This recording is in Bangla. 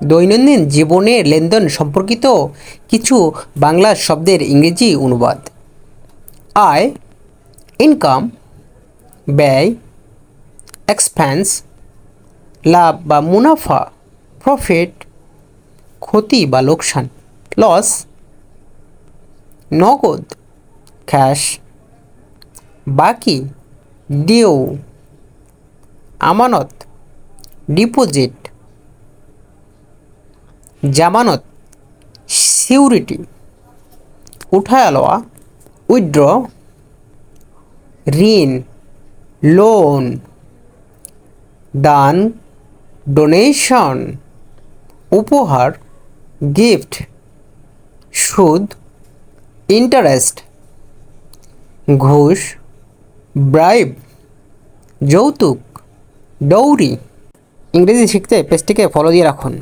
দৈনন্দিন জীবনের লেনদেন সম্পর্কিত কিছু বাংলা শব্দের ইংরেজি অনুবাদ। আয়, ইনকাম, ব্যয়, এক্সপেন্স, লাভ বা মুনাফা, প্রফিট, ক্ষতি বা লোকসান, লস, নগদ, ক্যাশ, বাকি, ডিউ, আমানত, ডিপোজিট, জামানত, সিউরিটি, উঠায়া লওয়া, উইথড্র, ঋণ, লোন, দান, ডোনেশন, উপহার, গিফট, সুদ, ইন্টারেস্ট, ঘুষ, ব্রাইব, যৌতুক, ডৌরি। ইংরেজি শিখতে পেজটিকে ফলো দিয়ে রাখুন।